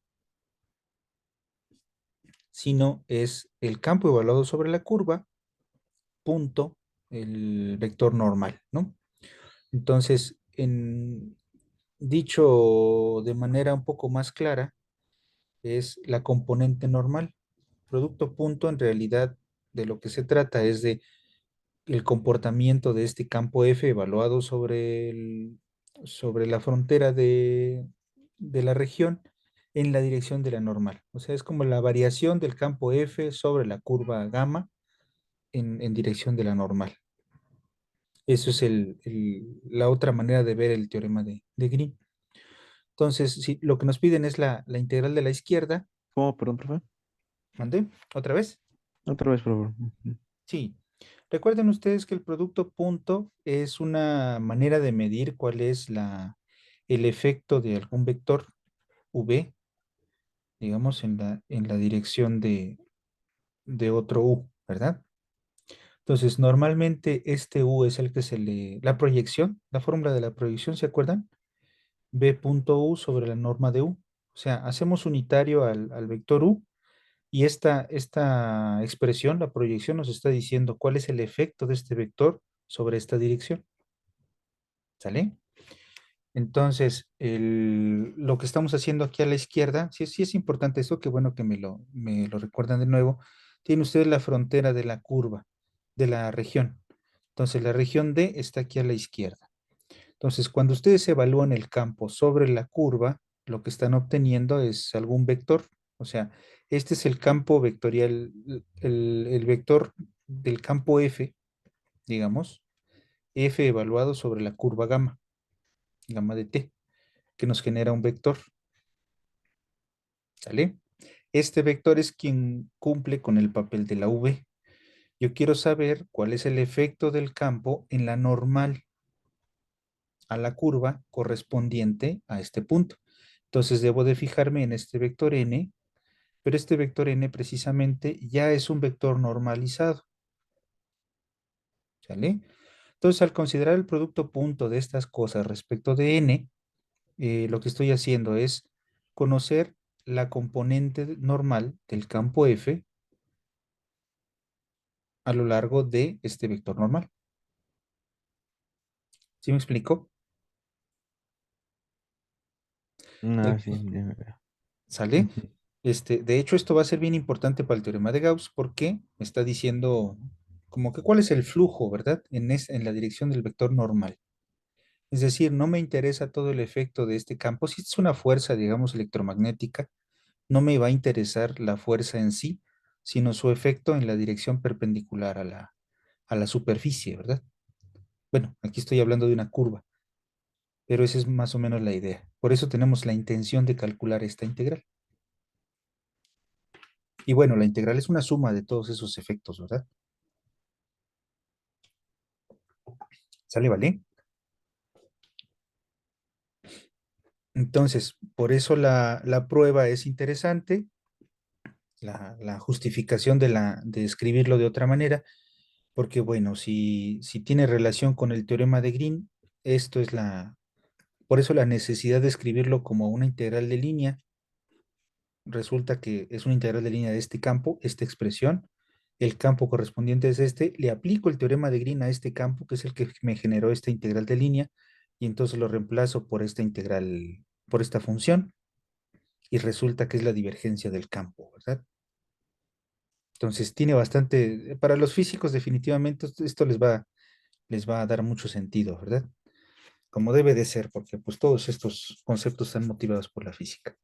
sino es el campo evaluado sobre la curva, punto, el vector normal, ¿no? Entonces, dicho de manera un poco más clara, es la componente normal. Producto punto, en realidad, de lo que se trata es de el comportamiento de este campo F evaluado sobre la frontera de la región en la dirección de la normal. O sea, es como la variación del campo F sobre la curva gamma en dirección de la normal. Eso es la otra manera de ver el teorema de Green. Entonces, si lo que nos piden es la integral de la izquierda,
¿Cómo, perdón, profe?
¿mandé? ¿Otra vez?
Otra vez, por favor.
Sí. Recuerden ustedes que el producto punto es una manera de medir cuál es el efecto de algún vector v, digamos, en la dirección de otro u, ¿verdad? Entonces, normalmente este u es el que la proyección, la fórmula de la proyección, ¿se acuerdan? B punto u sobre la norma de u. O sea, hacemos unitario al vector u y esta expresión, la proyección, nos está diciendo cuál es el efecto de este vector sobre esta dirección. ¿Sale? Entonces, lo que estamos haciendo aquí a la izquierda, sí es importante esto, qué bueno que me lo recuerdan de nuevo. Tiene usted la frontera de la curva, de la región. Entonces, la región D está aquí a la izquierda. Entonces, cuando ustedes evalúan el campo sobre la curva, lo que están obteniendo es algún vector. O sea, este es el campo vectorial, el vector del campo F, digamos, F evaluado sobre la curva gamma, gamma de t, que nos genera un vector. ¿Sale? Este vector es quien cumple con el papel de la V. Yo quiero saber cuál es el efecto del campo en la normal a la curva correspondiente a este punto. Entonces debo de fijarme en este vector n, pero este vector n precisamente ya es un vector normalizado. ¿Sale? Entonces al considerar el producto punto de estas cosas respecto de n, lo que estoy haciendo es conocer la componente normal del campo F a lo largo de este vector normal. ¿Sí me explico?
Ah,
El-
sí, ya veo.
¿Sale?
Ujú.
De hecho, esto va a ser bien importante para el teorema de Gauss porque me está diciendo como que cuál es el flujo, ¿verdad? En la dirección del vector normal. Es decir, no me interesa todo el efecto de este campo. Si es una fuerza, digamos, electromagnética, no me va a interesar la fuerza en sí, sino su efecto en la dirección perpendicular a la superficie, ¿verdad? Bueno, aquí estoy hablando de una curva, pero esa es más o menos la idea. Por eso tenemos la intención de calcular esta integral. Y bueno, la integral es una suma de todos esos efectos, ¿verdad? ¿Sale, vale? Entonces, por eso la prueba es interesante, la justificación de escribirlo de otra manera, porque bueno, si tiene relación con el teorema de Green, esto es por eso la necesidad de escribirlo como una integral de línea, resulta que es una integral de línea de este campo, esta expresión, el campo correspondiente es este, le aplico el teorema de Green a este campo, que es el que me generó esta integral de línea, y entonces lo reemplazo por esta integral, por esta función, y resulta que es la divergencia del campo, ¿verdad? Entonces tiene bastante, para los físicos definitivamente esto les va a dar mucho sentido, ¿verdad? Como debe de ser, porque pues todos estos conceptos están motivados por la física,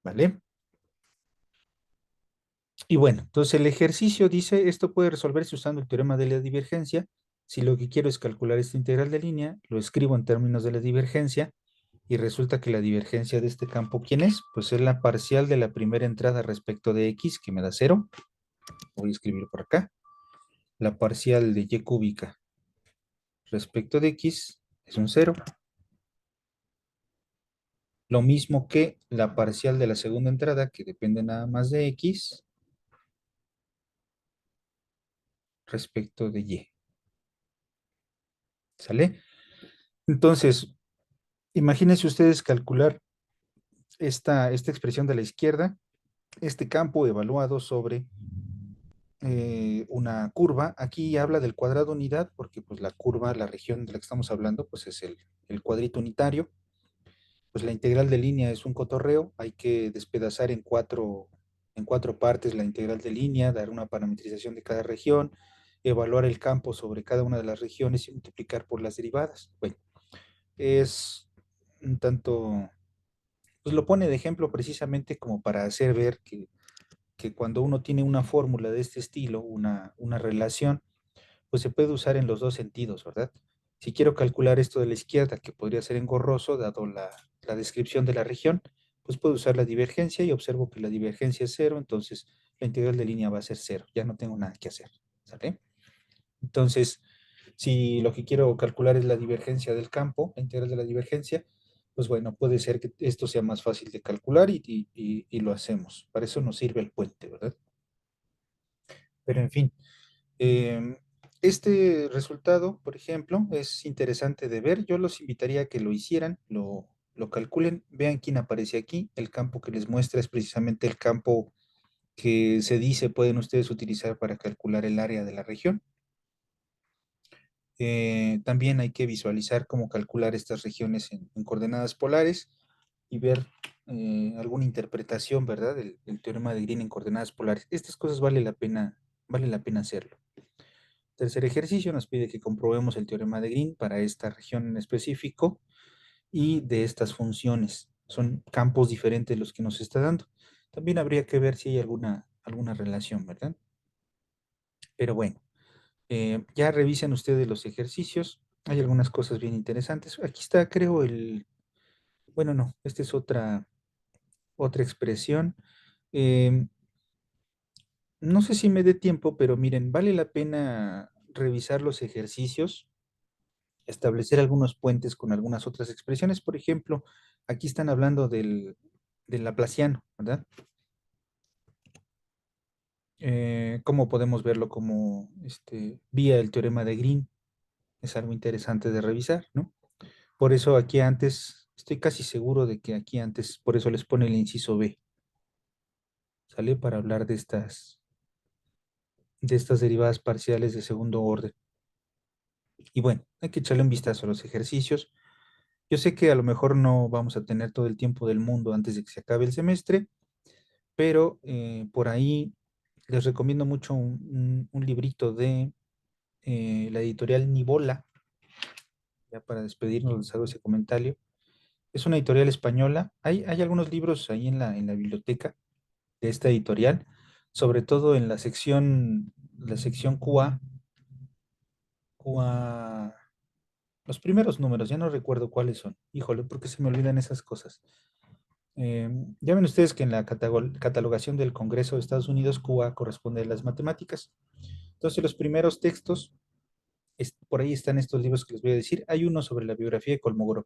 ¿vale? Y bueno, entonces el ejercicio dice, esto puede resolverse usando el teorema de la divergencia. Si lo que quiero es calcular esta integral de línea, lo escribo en términos de la divergencia y resulta que la divergencia de este campo, ¿quién es? Pues es la parcial de la primera entrada respecto de x, que me da cero. Voy a escribir por acá. La parcial de y cúbica respecto de x es un cero. Lo mismo que la parcial de la segunda entrada, que depende nada más de x, respecto de y. ¿Sale? Entonces, imagínense ustedes calcular esta expresión de la izquierda, este campo evaluado sobre una curva. Aquí habla del cuadrado unidad, porque pues la curva, la región de la que estamos hablando, pues es el cuadrito unitario. Pues la integral de línea es un cotorreo, hay que despedazar en cuatro partes la integral de línea, dar una parametrización de cada región, evaluar el campo sobre cada una de las regiones y multiplicar por las derivadas. Bueno, es un tanto, pues lo pone de ejemplo precisamente como para hacer ver que cuando uno tiene una fórmula de este estilo, una relación, pues se puede usar en los dos sentidos, ¿verdad? Si quiero calcular esto de la izquierda, que podría ser engorroso, dado la descripción de la región, pues puedo usar la divergencia y observo que la divergencia es cero, entonces la integral de línea va a ser cero, ya no tengo nada que hacer, ¿sale? Entonces, si lo que quiero calcular es la divergencia del campo, la integral de la divergencia, pues bueno, puede ser que esto sea más fácil de calcular y lo hacemos. Para eso nos sirve el puente, ¿verdad? Pero en fin, eh, este resultado, por ejemplo, es interesante de ver. Yo los invitaría a que lo hicieran, lo calculen. Vean quién aparece aquí. El campo que les muestra es precisamente el campo que se dice pueden ustedes utilizar para calcular el área de la región. También hay que visualizar cómo calcular estas regiones en coordenadas polares y ver alguna interpretación, ¿verdad? Del teorema de Green en coordenadas polares. Estas cosas vale la pena hacerlo. Tercer ejercicio nos pide que comprobemos el teorema de Green para esta región en específico y de estas funciones. Son campos diferentes los que nos está dando. También habría que ver si hay alguna relación, ¿verdad? Pero bueno, ya revisen ustedes los ejercicios. Hay algunas cosas bien interesantes. Aquí está, creo, bueno, no, esta es otra expresión. Eh, no sé si me dé tiempo, pero miren, vale la pena revisar los ejercicios, establecer algunos puentes con algunas otras expresiones. Por ejemplo, aquí están hablando del laplaciano, ¿verdad? ¿Cómo podemos verlo como vía el teorema de Green? Es algo interesante de revisar, ¿no? Por eso aquí antes, estoy casi seguro de que aquí antes, por eso les pone el inciso B, ¿sale? Para hablar de estas derivadas parciales de segundo orden. Y bueno, hay que echarle un vistazo a los ejercicios. Yo sé que a lo mejor no vamos a tener todo el tiempo del mundo antes de que se acabe el semestre, pero por ahí les recomiendo mucho un librito de la editorial Nivola, ya para despedirnos les hago ese comentario. Es una editorial española. Hay algunos libros ahí en la biblioteca de esta editorial, sobre todo en la sección QA. o a los primeros números, ya no recuerdo cuáles son. Híjole, ¿por qué se me olvidan esas cosas? Ya ven ustedes que en la catalogación del Congreso de Estados Unidos, Cuba corresponde a las matemáticas. Entonces, los primeros textos, por ahí están estos libros que les voy a decir. Hay uno sobre la biografía de Kolmogorov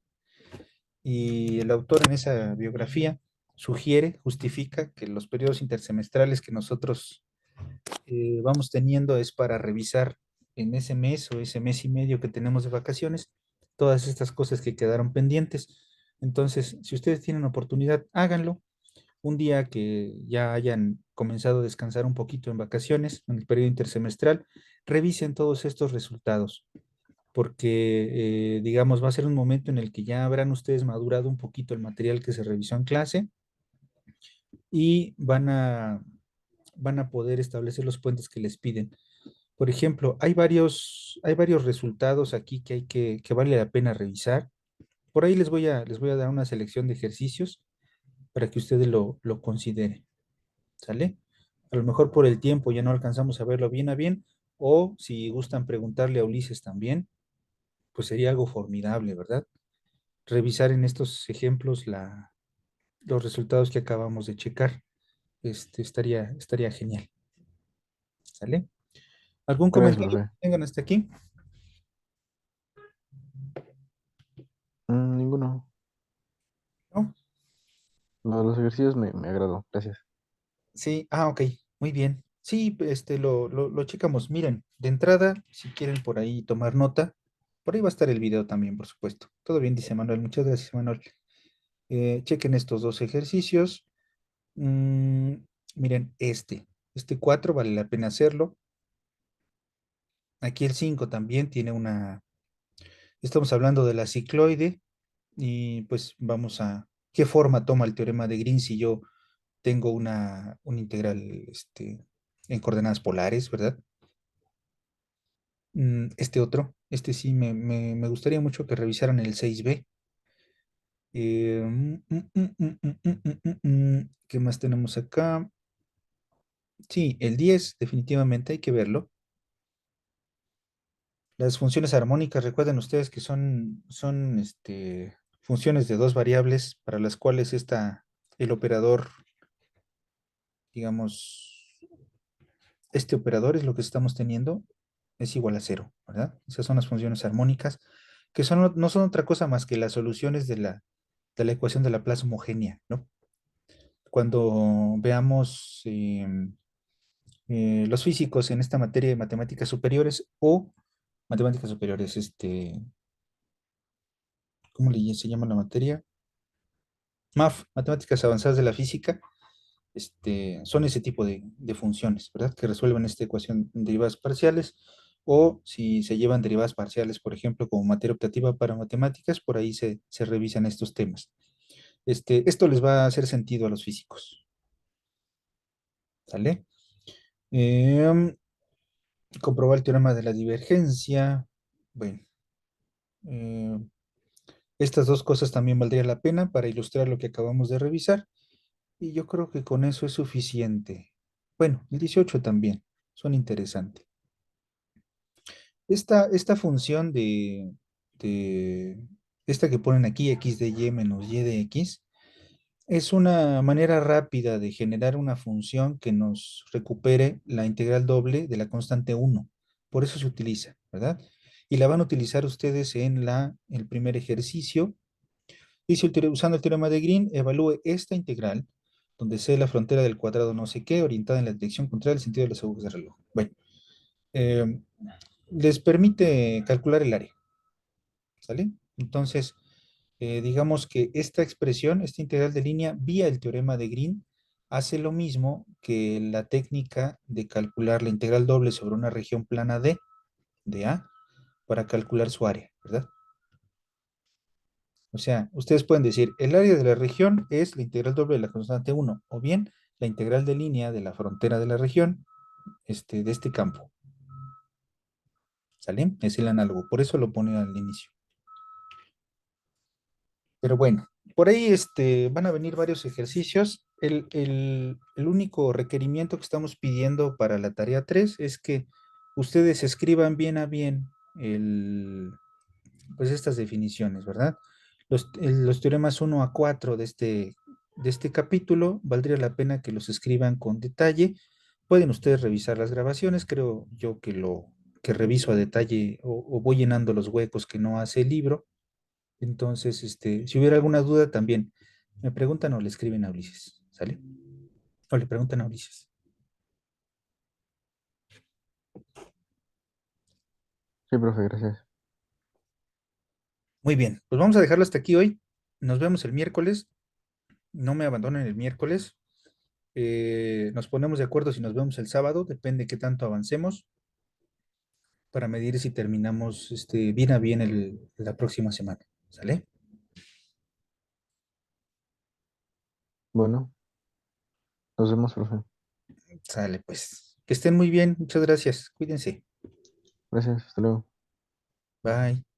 y el autor en esa biografía sugiere, justifica que los periodos intersemestrales que nosotros vamos teniendo es para revisar en ese mes o ese mes y medio que tenemos de vacaciones todas estas cosas que quedaron pendientes. Entonces, si ustedes tienen oportunidad, háganlo. Un día que ya hayan comenzado a descansar un poquito en vacaciones, en el periodo intersemestral, revisen todos estos resultados, porque, digamos, va a ser un momento en el que ya habrán ustedes madurado un poquito el material que se revisó en clase y van a poder establecer los puentes que les piden. Por ejemplo, hay varios resultados aquí que que vale la pena revisar. Por ahí les voy a dar una selección de ejercicios para que ustedes lo consideren, ¿sale? A lo mejor por el tiempo ya no alcanzamos a verlo bien a bien, o si gustan preguntarle a Ulises también, pues sería algo formidable, ¿verdad? Revisar en estos ejemplos los resultados que acabamos de checar. Estaría genial, ¿sale? ¿Algún
Gracias,
comentario
profe.
que tengan hasta aquí?
Ninguno.
¿No?
Los ejercicios me agradó. Gracias.
Sí, ok, muy bien. Sí, lo checamos. Miren, de entrada, si quieren por ahí tomar nota, por ahí va a estar el video también, por supuesto. Todo bien, dice Manuel. Muchas gracias, Manuel. Chequen estos dos ejercicios. Mm, miren, este 4 vale la pena hacerlo. Aquí el 5 también tiene estamos hablando de la cicloide y pues vamos a, ¿qué forma toma el teorema de Green si yo tengo un integral en coordenadas polares, ¿verdad? Este otro, este sí me gustaría mucho que revisaran el 6b. ¿Qué más tenemos acá? Sí, el 10 definitivamente hay que verlo. Las funciones armónicas, recuerden ustedes que son funciones de dos variables para las cuales el operador, digamos, este operador es lo que estamos teniendo, es igual a cero, ¿verdad? Esas son las funciones armónicas, que no son otra cosa más que las soluciones de la ecuación de Laplace homogénea, ¿no? Cuando veamos los físicos en esta materia de matemáticas superiores o matemáticas superiores, ¿cómo se llama la materia? MAF, matemáticas avanzadas de la física, son ese tipo de funciones, ¿verdad? Que resuelven esta ecuación en derivadas parciales, o si se llevan derivadas parciales, por ejemplo, como materia optativa para matemáticas, por ahí se revisan estos temas. Esto les va a hacer sentido a los físicos, ¿sale? Em, Comprobar el teorema de la divergencia. Bueno, eh, estas dos cosas también valdría la pena para ilustrar lo que acabamos de revisar. Y yo creo que con eso es suficiente. Bueno, el 18 también, son interesantes. Esta función de esta que ponen aquí, x de y menos y de x, es una manera rápida de generar una función que nos recupere la integral doble de la constante uno. Por eso se utiliza, ¿verdad? Y la van a utilizar ustedes en el primer ejercicio. Dice, usando el teorema de Green, evalúe esta integral, donde C es la frontera del cuadrado no sé qué, orientada en la dirección contraria al sentido de las agujas de reloj. Bueno, eh, les permite calcular el área, ¿sale? Entonces, digamos que esta expresión, esta integral de línea, vía el teorema de Green, hace lo mismo que la técnica de calcular la integral doble sobre una región plana de A, para calcular su área, ¿verdad? O sea, ustedes pueden decir, el área de la región es la integral doble de la constante uno, o bien la integral de línea de la frontera de la región, de este campo, ¿sale? Es el análogo, por eso lo pone al inicio. Pero bueno, por ahí van a venir varios ejercicios. El único requerimiento que estamos pidiendo para la tarea 3 es que ustedes escriban bien a bien el, pues estas definiciones, ¿verdad? Los teoremas 1 a 4 de este capítulo, valdría la pena que los escriban con detalle. Pueden ustedes revisar las grabaciones, creo yo que reviso a detalle o voy llenando los huecos que no hace el libro. Entonces, si hubiera alguna duda también me preguntan o le escriben a Ulises, ¿sale? O le preguntan a Ulises.
Sí, profe, gracias.
Muy bien, pues vamos a dejarlo hasta aquí hoy. Nos vemos el miércoles. No me abandonen el miércoles. Nos ponemos de acuerdo si nos vemos el sábado, depende qué tanto avancemos para medir si terminamos bien a bien la próxima semana. ¿Sale?
Bueno, nos vemos, profe.
Sale, pues. Que estén muy bien. Muchas gracias. Cuídense.
Gracias, hasta luego.
Bye.